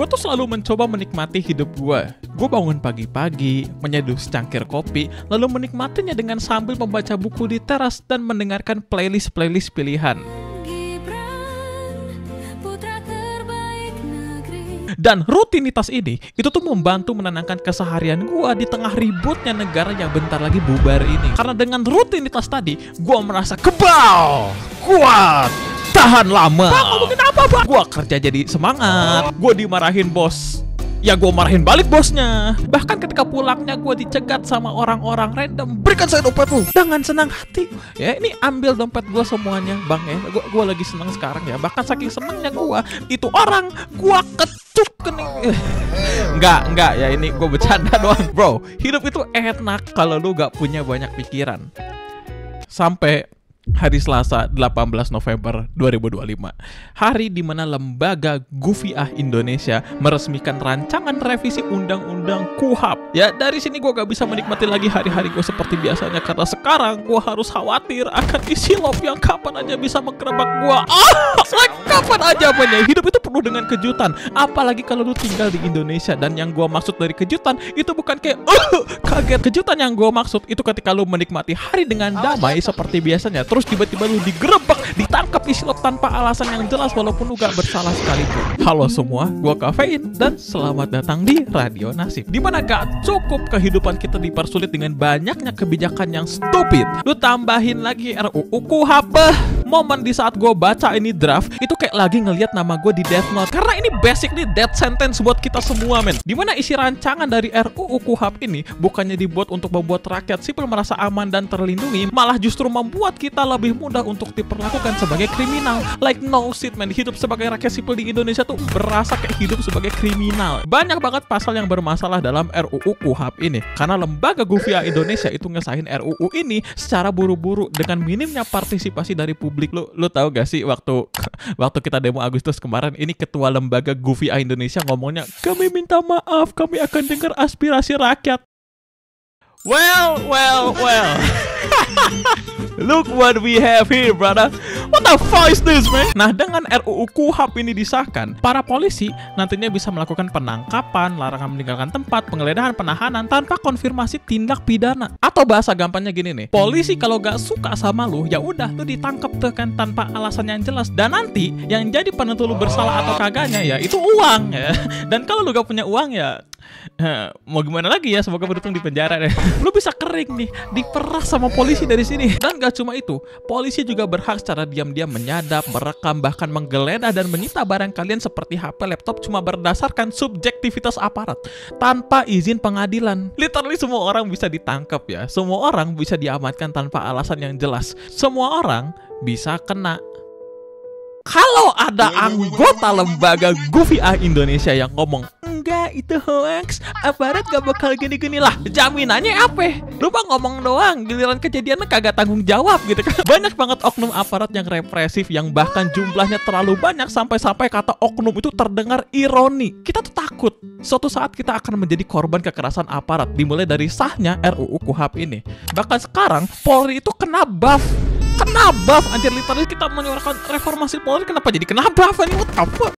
Gue tuh selalu mencoba menikmati hidup gue. Gue bangun pagi-pagi, menyeduh secangkir kopi, lalu menikmatinya dengan sambil membaca buku di teras dan mendengarkan playlist-playlist pilihan. Dan rutinitas ini, itu tuh membantu menenangkan keseharian gue di tengah ributnya negara yang bentar lagi bubar ini. Karena dengan rutinitas tadi, gue merasa kebal, kuat, tahan lama. Bang, ngomongin apa, Bang? Gue kerja jadi semangat, gue dimarahin bos, ya gue marahin balik bosnya. Bahkan ketika pulangnya gue dicegat sama orang-orang random, berikan saya dompetmu, dengan senang hati. Ya ini ambil dompet gue semuanya, Bang ya. Gue lagi senang sekarang ya. Bahkan saking senangnya gue, itu orang gue kecup kening. Enggak ya, ini gue bercanda doang. Bro, hidup itu enak kalau lu gak punya banyak pikiran. Sampai hari Selasa 18 November 2025, hari di mana lembaga Gufiah Indonesia meresmikan rancangan revisi Undang-Undang KUHP. Ya dari sini gue gak bisa menikmati lagi hari-hari gue seperti biasanya, karena sekarang gue harus khawatir akan isi lop yang kapan aja bisa menggerebek gue. Kapan aja apanya. Hidup itu penuh dengan kejutan, apalagi kalau lu tinggal di Indonesia. Dan yang gue maksud dari kejutan itu bukan kayak kaget. Kejutan yang gue maksud itu ketika lu menikmati hari dengan damai seperti biasanya, terus tiba-tiba lu digerebek, ditangkap isi lop tanpa alasan yang jelas walaupun lu gak bersalah sekalipun. Halo semua, gua Kafein dan selamat datang di Radio Nasib. Dimana gak cukup kehidupan kita dipersulit dengan banyaknya kebijakan yang stupid, lu tambahin lagi RUU KUHP. Momen di saat gue baca ini draft, itu kayak lagi ngelihat nama gue di Death Note. Karena ini basically death sentence buat kita semua, men. Dimana isi rancangan dari RUU KUHP ini bukannya dibuat untuk membuat rakyat sipil merasa aman dan terlindungi, malah justru membuat kita lebih mudah untuk diperlakukan sebagai kriminal. Like no shit, man. Hidup sebagai rakyat sipil di Indonesia tuh berasa kayak hidup sebagai kriminal. Banyak banget pasal yang bermasalah dalam RUU KUHP ini, karena lembaga Gufiah Indonesia itu ngesahin RUU ini secara buru-buru dengan minimnya partisipasi dari publik. Lu tahu gak sih waktu kita demo Agustus kemarin, ini ketua lembaga Gufiah Indonesia ngomongnya, kami minta maaf, kami akan dengar aspirasi rakyat. Well. Look what we have here, brother. What the fuck is this, man? Nah, dengan RUU KUHP ini disahkan, para polisi nantinya bisa melakukan penangkapan, larangan meninggalkan tempat, penggeledahan, penahanan tanpa konfirmasi tindak pidana. Atau bahasa gampangnya gini nih, polisi kalau gak suka sama lu, ya udah tuh ditangkap tuh kan tanpa alasan yang jelas. Dan nanti yang jadi penentu lu bersalah atau kagaknya ya itu uang ya. Dan kalau lu gak punya uang ya mau gimana lagi ya, semoga beruntung di penjara deh. Lu bisa kering nih, diperas sama polisi dari sini. Dan gak cuma itu, polisi juga berhak secara diam-diam menyadap, merekam, bahkan menggeledah dan menyita barang kalian seperti HP, laptop cuma berdasarkan subjektivitas aparat tanpa izin pengadilan. Literally semua orang bisa ditangkap ya. Semua orang bisa diamankan tanpa alasan yang jelas. Semua orang bisa kena. Kalau ada anggota lembaga Gufiah Indonesia yang ngomong, enggak itu hoax, aparat gak bakal gini-gini lah, jaminannya apa? Lu bang ngomong doang, giliran kejadiannya kagak tanggung jawab gitu kan. Banyak banget oknum aparat yang represif, yang bahkan jumlahnya terlalu banyak sampai-sampai kata oknum itu terdengar ironi. Kita tuh takut suatu saat kita akan menjadi korban kekerasan aparat, dimulai dari sahnya RUU KUHP ini. Bahkan sekarang Polri itu kena buff, anjir. Literally kita menyuarakan reformasi Polri, kenapa jadi kena buff? What the fuck?